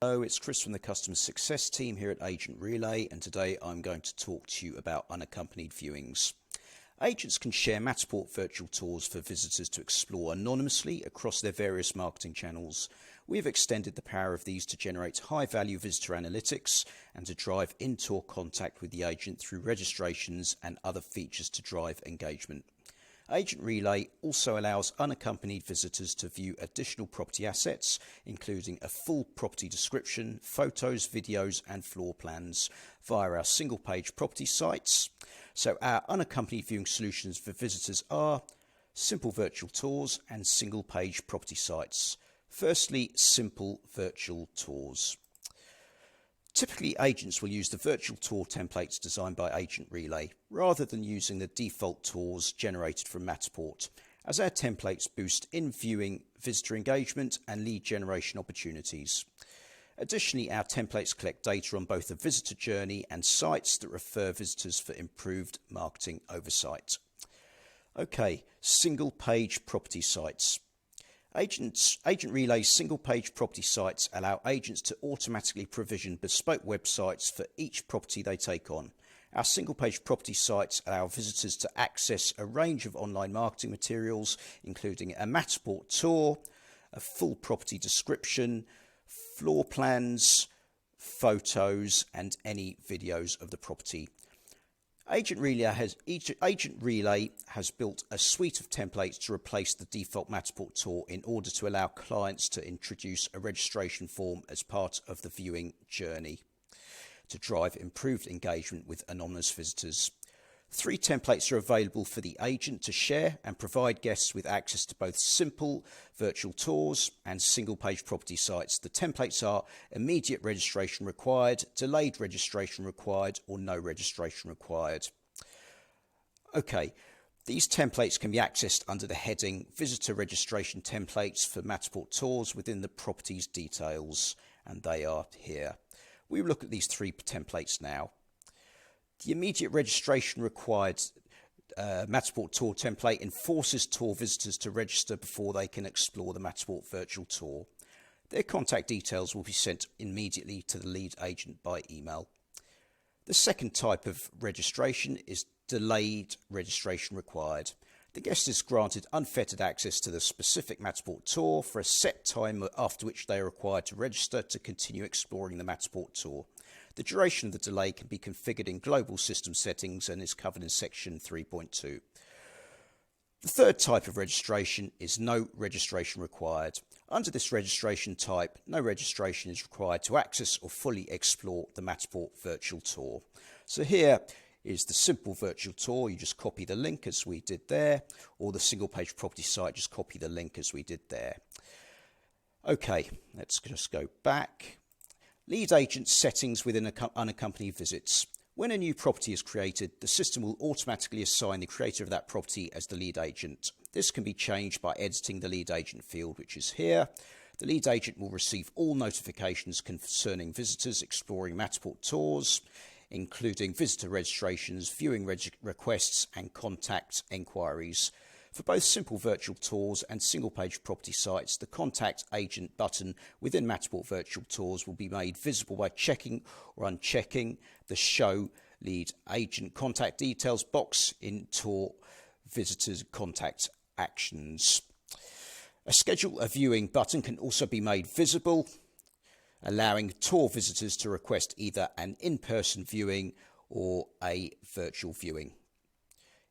Hello, it's Chris from the Customer Success team here at AgentRelay, and today I'm going to talk to you about unaccompanied viewings. Agents can share Matterport virtual tours for visitors to explore anonymously across their various marketing channels. We've extended the power of these to generate high-value visitor analytics and to drive in-tour contact with the agent through registrations and other features to drive engagement. AgentRelay also allows unaccompanied visitors to view additional property assets, including a full property description, photos, videos and floor plans via our single-page property sites. So our unaccompanied viewing solutions for visitors are simple virtual tours and single-page property sites. Firstly, simple virtual tours. Typically, agents will use the virtual tour templates designed by AgentRelay rather than using the default tours generated from Mathsport, as our templates boost in-viewing visitor engagement and lead generation opportunities. Additionally, our templates collect data on both the visitor journey and sites that refer visitors for improved marketing oversight. Okay, single-page property sites. AgentRelay's single-page property sites allow agents to automatically provision bespoke websites for each property they take on. Our single-page property sites allow visitors to access a range of online marketing materials, including a Mathsport tour, a full property description, floor plans, photos, and any videos of the property. AgentRelay has built a suite of templates to replace the default Matterport tour in order to allow clients to introduce a registration form as part of the viewing journey to drive improved engagement with anonymous visitors. 3 templates are available for the agent to share and provide guests with access to both simple virtual tours and single-page property sites. The templates are immediate registration required, delayed registration required, or no registration required. Okay, these templates can be accessed under the heading Visitor Registration Templates for Matterport Tours within the property's details, and they are here. We will look at these 3 templates now. The immediate registration required Matterport tour template enforces tour visitors to register before they can explore the Matterport virtual tour. Their contact details will be sent immediately to the lead agent by email. The second type of registration is delayed registration required. The guest is granted unfettered access to the specific Matterport tour for a set time after which they are required to register to continue exploring the Matterport tour. The duration of the delay can be configured in global system settings and is covered in section 3.2. The third type of registration is no registration required. Under this registration type, no registration is required to access or fully explore the Matterport virtual tour. So here is the simple virtual tour. You just copy the link as we did there, or the single page property site, just copy the link as we did there. Okay, let's just go back. Lead agent settings within unaccompanied visits. When a new property is created, the system will automatically assign the creator of that property as the lead agent. This can be changed by editing the lead agent field, which is here. The lead agent will receive all notifications concerning visitors exploring Matterport tours, including visitor registrations, viewing requests and contact enquiries. For both simple virtual tours and single-page property sites, the Contact Agent button within Matterport Virtual Tours will be made visible by checking or unchecking the Show Lead Agent Contact Details box in Tour Visitors Contact Actions. A Schedule a Viewing button can also be made visible, allowing tour visitors to request either an in-person viewing or a virtual viewing.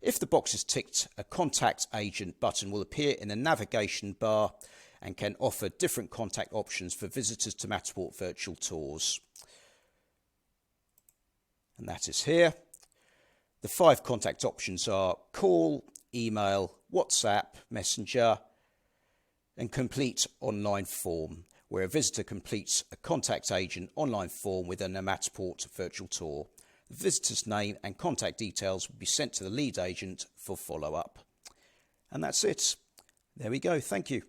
If the box is ticked, a Contact Agent button will appear in the navigation bar and can offer different contact options for visitors to Matterport virtual tours. And that is here. The 5 contact options are call, email, WhatsApp, Messenger, and complete online form, where a visitor completes a Contact Agent online form within a Matterport virtual tour. The visitor's name and contact details will be sent to the lead agent for follow-up. And that's it. There we go. Thank you.